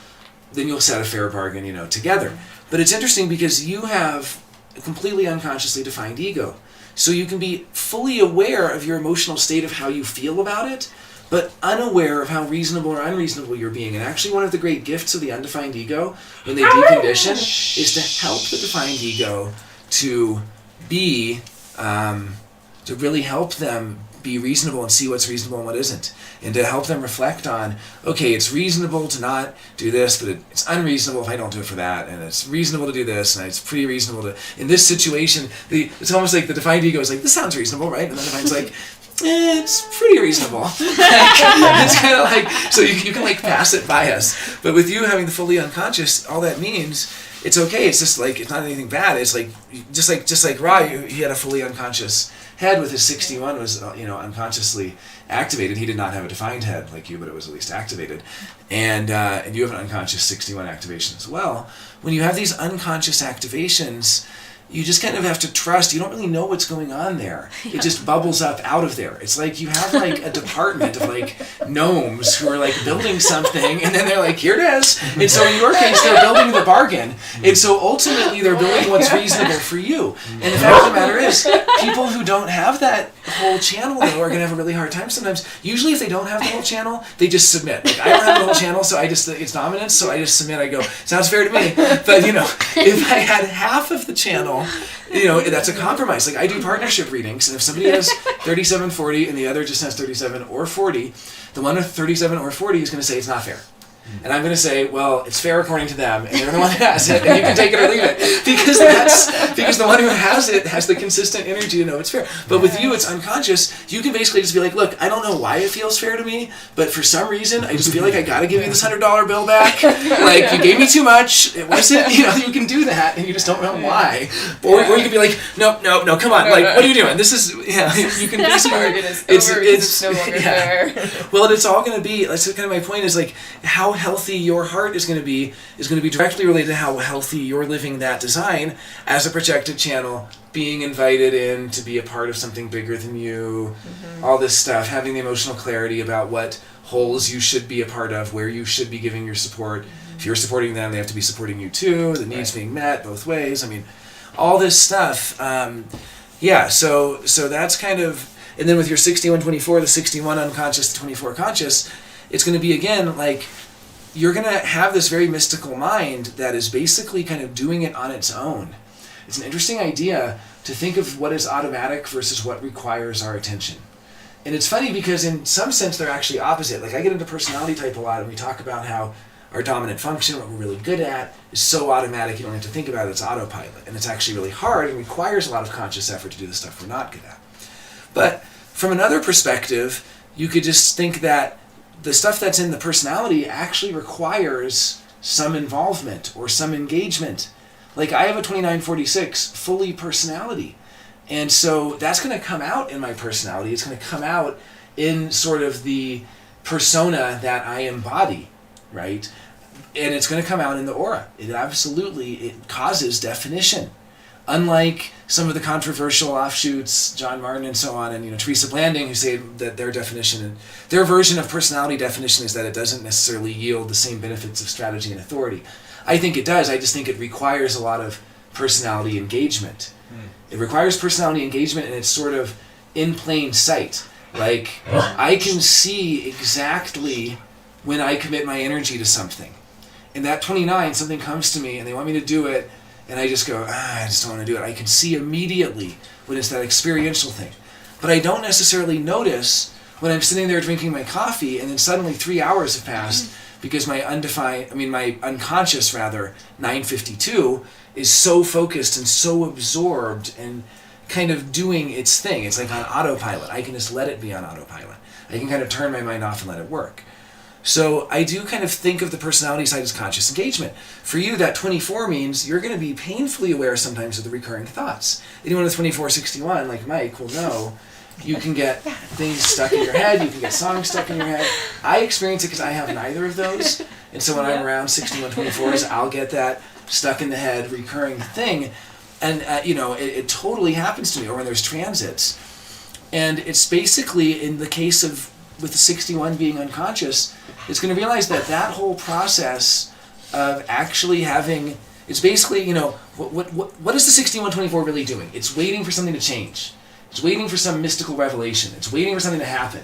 then you'll set a fair bargain, together. But it's interesting because you have a completely unconsciously defined ego. So you can be fully aware of your emotional state of how you feel about it, but unaware of how reasonable or unreasonable you're being. And actually one of the great gifts of the undefined ego, when they decondition, is to help the defined ego to be, to really help them be reasonable and see what's reasonable and what isn't. And to help them reflect on, okay, it's reasonable to not do this, but it's unreasonable if I don't do it for that. And it's reasonable to do this, and it's pretty reasonable to, in this situation, it's almost like the defined ego is like, this sounds reasonable, right? And the defined's like, it's pretty reasonable. It's kind of like, so you can like pass it by us. But with you having the fully unconscious, all that means it's okay. It's just like, it's not anything bad. It's like, just like Ra, he had a fully unconscious head with his 61 was, unconsciously activated. He did not have a defined head like you, but it was at least activated. And you have an unconscious 61 activation as well. When you have these unconscious activations, you just kind of have to trust. You don't really know what's going on there. It just bubbles up out of there. It's like you have like a department of like gnomes who are like building something, and then they're like, here it is. And so in your case, they're building the bargain. And so ultimately they're building what's reasonable for you. And the fact of the matter is, people who don't have that whole channel though are going to have a really hard time sometimes. Usually if they don't have the whole channel, they just submit. Like, I don't have the whole channel, so it's dominance, so I just submit. I go, sounds fair to me. But if I had half of the channel, that's a compromise. Like I do partnership readings, and if somebody has 37-40 and the other just has 37 or 40, the one with 37 or 40 is going to say it's not fair. And I'm going to say, well, it's fair according to them, and they're the one who has it, and you can take it or leave it. Because the one who has it has the consistent energy to know it's fair. But with you, it's unconscious. You can basically just be like, look, I don't know why it feels fair to me, but for some reason, I just feel like I got to give you this $100 bill back. Like, you gave me too much. It wasn't, you can do that, and you just don't know why. Or you can be like, no, come on. Like, what are you doing? This is, you can basically, it's no longer fair. Well, and it's all going to be, that's kind of my point is like, how healthy your heart is going to be directly related to how healthy you're living that design as a projected channel, being invited in to be a part of something bigger than you, all this stuff, having the emotional clarity about what wholes you should be a part of, where you should be giving your support. If you're supporting them, they have to be supporting you too, the needs being met both ways. I mean, all this stuff. So that's kind of, and then with your 61-24, the 61 unconscious, the 24 conscious, it's going to be again like, you're going to have this very mystical mind that is basically kind of doing it on its own. It's an interesting idea to think of what is automatic versus what requires our attention. And it's funny because in some sense they're actually opposite. Like I get into personality type a lot, and we talk about how our dominant function, what we're really good at, is so automatic you don't have to think about it, it's autopilot. And it's actually really hard and requires a lot of conscious effort to do the stuff we're not good at. But from another perspective, you could just think that the stuff that's in the personality actually requires some involvement or some engagement. Like I have a 29-46 fully personality. And so that's going to come out in my personality. It's going to come out in sort of the persona that I embody, right? and it's going to come out in the aura. It causes definition. Unlike some of the controversial offshoots, John Martin and so on, and Teresa Blanding, who say that their definition, their version of personality definition is that it doesn't necessarily yield the same benefits of strategy and authority. I think it does. I just think it requires a lot of personality engagement. It requires personality engagement, and it's sort of in plain sight. Like, I can see exactly when I commit my energy to something. And that 29, something comes to me, and they want me to do it, and I just go, I just don't want to do it. I can see immediately when it's that experiential thing. But I don't necessarily notice when I'm sitting there drinking my coffee, and then suddenly 3 hours have passed because my unconscious 952, is so focused and so absorbed and kind of doing its thing. It's like on autopilot. I can just let it be on autopilot. I can kind of turn my mind off and let it work. So I do kind of think of the personality side as conscious engagement. For you, that 24 means you're going to be painfully aware sometimes of the recurring thoughts. Anyone with 2461, like Mike, will know you can get things stuck in your head, you can get songs stuck in your head. I experience it because I have neither of those. And so when I'm around 6124s, I'll get that stuck in the head recurring thing. And, it totally happens to me, or when there's transits. And it's basically, in the case of, with the 61 being unconscious, it's going to realize that whole process of actually having, it's basically, what is the 6124 really doing? It's waiting for something to change. It's waiting for some mystical revelation. It's waiting for something to happen,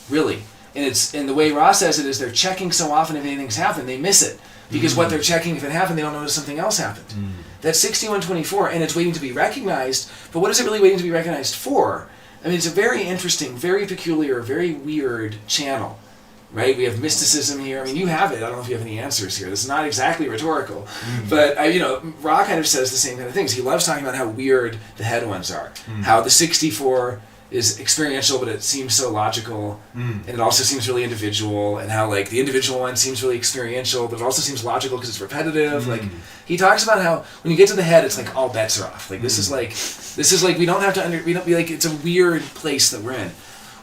really. And the way Ross says it is they're checking so often if anything's happened, they miss it. Because what they're checking, if it happened, they don't notice something else happened. That's 6124, and it's waiting to be recognized, but what is it really waiting to be recognized for? I mean, it's a very interesting, very peculiar, very weird channel, right? We have mysticism here. I mean, you have it. I don't know if you have any answers here. This is not exactly rhetorical, but, Ra kind of says the same kind of things. He loves talking about how weird the head ones are, how the 64 is experiential, but it seems so logical, and it also seems really individual, and how, like, the individual one seems really experiential, but it also seems logical because it's repetitive. Like, he talks about how when you get to the head, it's like all bets are off. Like, this is like we don't have to we don't be like, it's a weird place that we're in.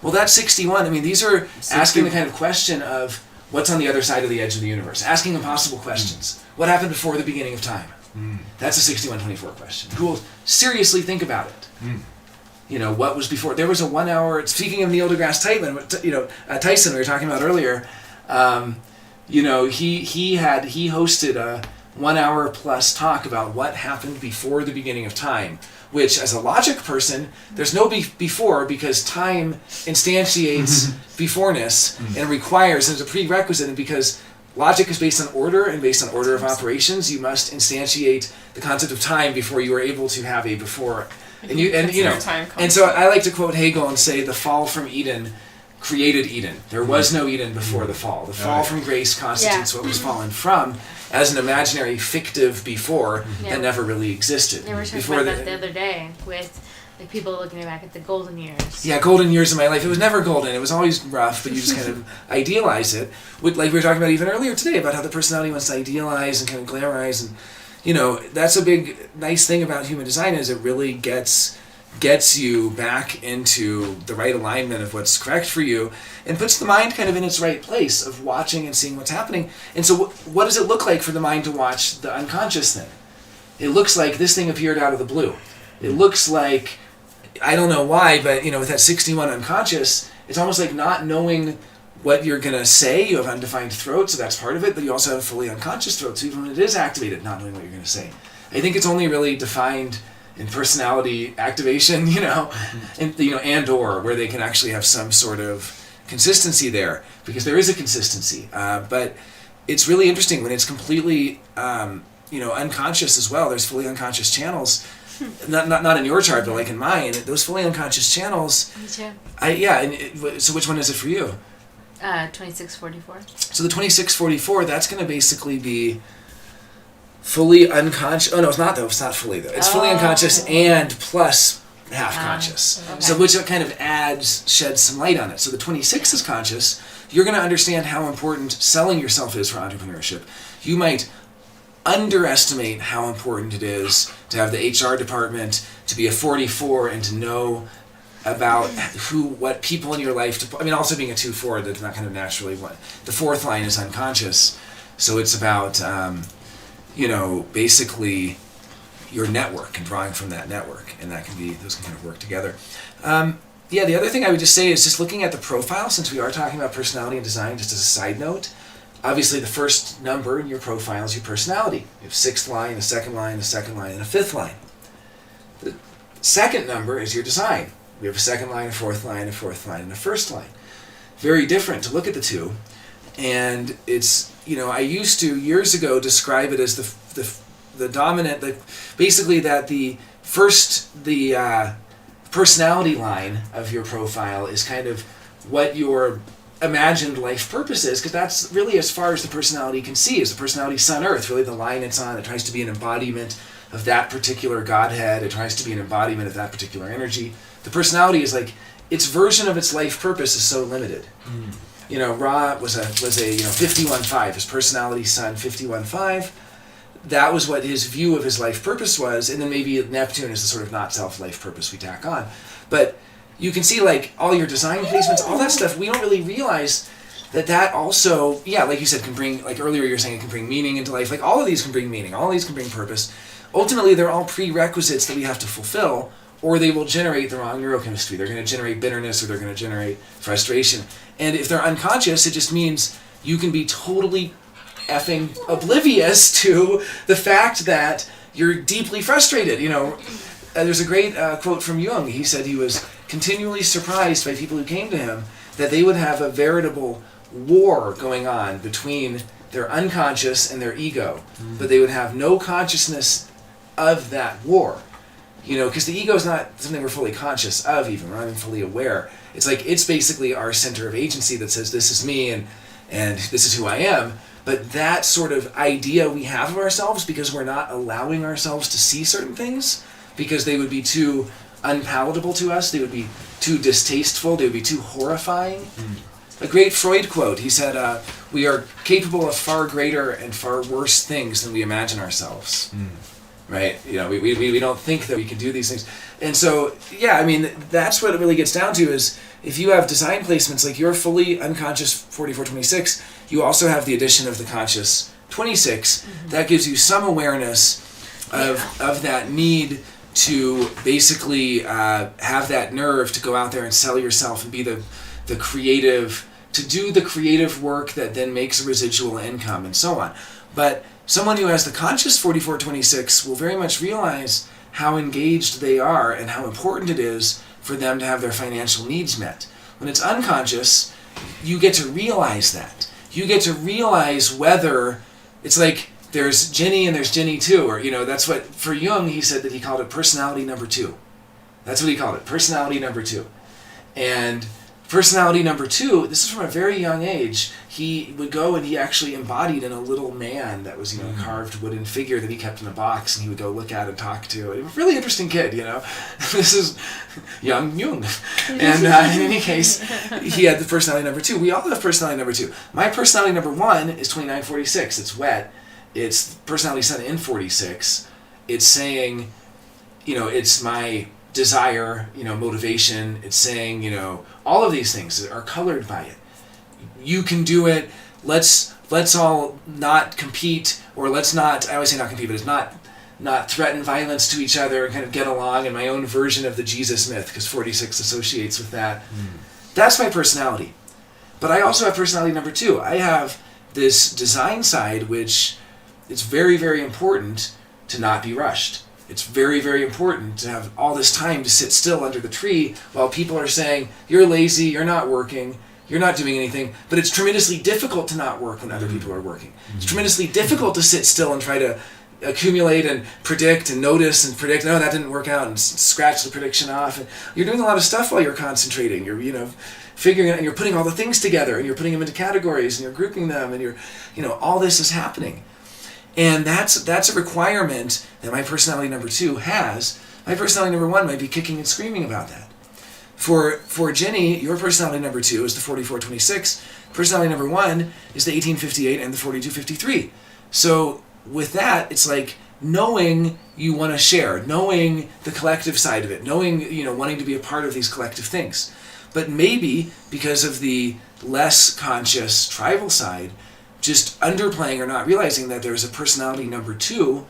Well, that 61, I mean, these are asking the kind of question of what's on the other side of the edge of the universe, asking impossible questions. What happened before the beginning of time? That's a 6124 question. Who will seriously think about it? What was before? There was a 1 hour, speaking of Neil deGrasse Tyson, we were talking about earlier, he hosted a 1 hour plus talk about what happened before the beginning of time, which, as a logic person, there's no before, because time instantiates beforeness and requires, and it's a prerequisite, and because logic is based on order, and based on order of operations, you must instantiate the concept of time before you are able to have a before. And so I like to quote Hegel and say the fall from Eden created Eden. There was no Eden before the fall. The fall from grace constitutes what was fallen from as an imaginary fictive before that never really existed. We were talking about that the other day with people looking back at the golden years. Yeah, golden years of my life. It was never golden. It was always rough, but you just kind of idealize it. Like we were talking about even earlier today about how the personality wants to idealize and kind of glamorize, and that's a big nice thing about human design is it really gets you back into the right alignment of what's correct for you and puts the mind kind of in its right place of watching and seeing what's happening. And so what does it look like for the mind to watch the unconscious thing? It looks like this thing appeared out of the blue. It looks like, I don't know why, but with that 61 unconscious, it's almost like not knowing what you're going to say. You have undefined throat, so that's part of it, but you also have fully unconscious throat, so even when it is activated, not knowing what you're going to say. I think it's only really defined in personality activation, and or where they can actually have some sort of consistency there, because there is a consistency. But it's really interesting when it's completely, unconscious as well. There's fully unconscious channels. Not in your chart, but like in mine, those fully unconscious channels. Me too. So which one is it for you? 2644. So the 2644, that's going to basically be fully unconscious. Oh no, it's not though. It's not fully though. It's fully unconscious and plus half conscious. Okay. So which kind of sheds some light on it. So the 26 is conscious. You're going to understand how important selling yourself is for entrepreneurship. You might underestimate how important it is to have the HR department, to be a 44, and to know about what people in your life, also being a 2-4, that's not kind of naturally what. The fourth line is unconscious. So it's about, basically your network and drawing from that network, and those can kind of work together. The other thing I would just say is just looking at the profile, since we are talking about personality and design, just as a side note. Obviously, the first number in your profile is your personality. You have 6th line, a 2nd line, a 2nd line, and a 5th line. The second number is your design. We have a 2nd line, a 4th line, a 4th line, and a 1st line. Very different to look at the two. And it's, I used to, years ago, describe it as the dominant, basically that the personality line of your profile is kind of what your imagined life purpose is, because that's really as far as the personality can see, is the personality Sun Earth, really the line it's on. It tries to be an embodiment of that particular Godhead. It tries to be an embodiment of that particular energy. The personality is like, its version of its life purpose is so limited. Ra was a 51.5, his personality Sun 51.5. That was what his view of his life purpose was, and then maybe Neptune is the sort of not self life purpose we tack on. But you can see, like, all your design placements, all that stuff, we don't really realize that also, like you said, can bring, like earlier you were saying, it can bring meaning into life. Like, all of these can bring meaning, all of these can bring purpose. Ultimately, they're all prerequisites that we have to fulfill, or they will generate the wrong neurochemistry. They're going to generate bitterness, or they're going to generate frustration. And if they're unconscious, it just means you can be totally effing oblivious to the fact that you're deeply frustrated. There's a great quote from Jung. He said he was continually surprised by people who came to him that they would have a veritable war going on between their unconscious and their ego, but they would have no consciousness of that war. Because the ego is not something we're fully conscious of even. We're not even fully aware. It's like, it's basically our center of agency that says, this is me and this is who I am. But that sort of idea we have of ourselves, because we're not allowing ourselves to see certain things, because they would be too unpalatable to us, they would be too distasteful, they would be too horrifying. A great Freud quote, he said, we are capable of far greater and far worse things than we imagine ourselves. Right? We don't think that we can do these things. And so, that's what it really gets down to, is if you have design placements, like you're fully unconscious 4426, you also have the addition of the conscious 26. That gives you some awareness of that need to basically have that nerve to go out there and sell yourself and be the creative, to do the creative work that then makes a residual income and so on. But someone who has the conscious 4426 will very much realize how engaged they are and how important it is for them to have their financial needs met. When it's unconscious, you get to realize that. You get to realize whether it's like there's Ginny and there's Ginny 2, or that's what, for Jung, he said that he called it personality number 2. That's what he called it, personality number 2. And personality number 2, this is from a very young age, he would go and he actually embodied in a little man that was, a carved wooden figure that he kept in a box, and he would go look at and talk to. A really interesting kid, This is young Jung. And in any case, he had the personality number 2. We all have personality number 2. My personality number 1 is 2946. It's wet. It's personality sun in 46. It's saying, it's my desire, motivation. It's saying, all of these things are colored by it. You can do it. Let's all not compete, or let's not, I always say not compete, but it's not threaten violence to each other and kind of get along in my own version of the Jesus myth, because 46 associates with that. That's my personality. But I also have personality number 2. I have this design side, which it's very, very important to not be rushed. It's very, very important to have all this time to sit still under the tree while people are saying, you're lazy, you're not working, you're not doing anything. But it's tremendously difficult to not work when other people are working. It's tremendously difficult to sit still and try to accumulate and predict and notice and predict, no, that didn't work out, and scratch the prediction off. And you're doing a lot of stuff while you're concentrating. You're, figuring it, and you're putting all the things together, and you're putting them into categories, and you're grouping them, and you're, all this is happening. And that's a requirement that my personality number 2 has. My personality number 1 might be kicking and screaming about that. For Jenny, your personality number 2 is the 4426. Personality number 1 is the 1858 and the 4253. So with that, it's like knowing you want to share, knowing the collective side of it, knowing, wanting to be a part of these collective things. But maybe because of the less conscious tribal side, just underplaying or not realizing that there's a personality number 2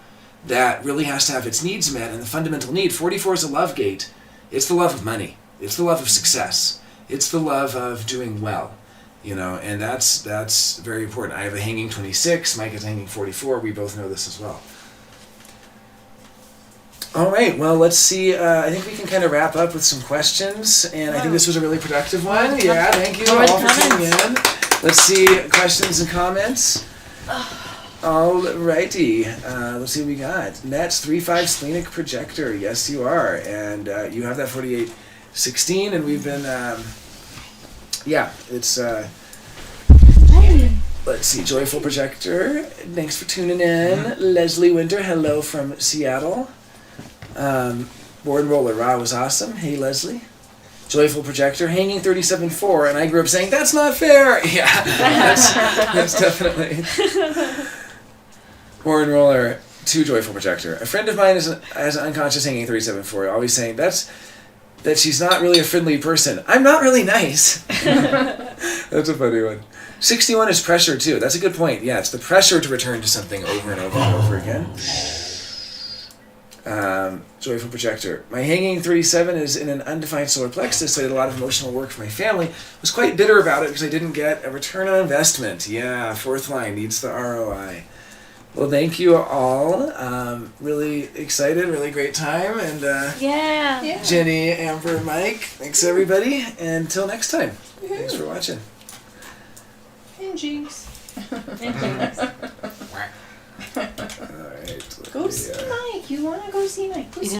that really has to have its needs met, and the fundamental need. 44 is a love gate. It's the love of money. It's the love of success. It's the love of doing well, and that's very important. I have a hanging 26. Mike is hanging 44. We both know this as well. All right, well, let's see. I think we can kind of wrap up with some questions, and I think this was a really productive one. Yeah, thank you all for tuning in. Let's see questions and comments. Alrighty, let's see what we got. Nets 3-5 splenic projector. Yes, you are, and you have that 48-16, and we've been, it's. Let's see, joyful projector. Thanks for tuning in, Leslie Winter. Hello from Seattle. Board roller, wow, was awesome. Hey, Leslie. Joyful projector, hanging 37.4, and I grew up saying, that's not fair! Yeah, that's definitely. Board roller, 2 joyful projector. A friend of mine has an unconscious hanging 37.4, always saying, that she's not really a friendly person. I'm not really nice. That's a funny one. 61 is pressure, too. That's a good point. Yeah, it's the pressure to return to something over and over and over again. Joyful projector. My hanging 37 is in an undefined solar plexus, so I did a lot of emotional work for my family. Was quite bitter about it because I didn't get a return on investment. Yeah, 4th line needs the ROI. Well, thank you all. Really excited, really great time. And Yeah. Jenny, Amber, Mike, thanks everybody. And until next time. Thanks for watching. And Jinx. All right. Go see Mike. You want to go see Mike? Go see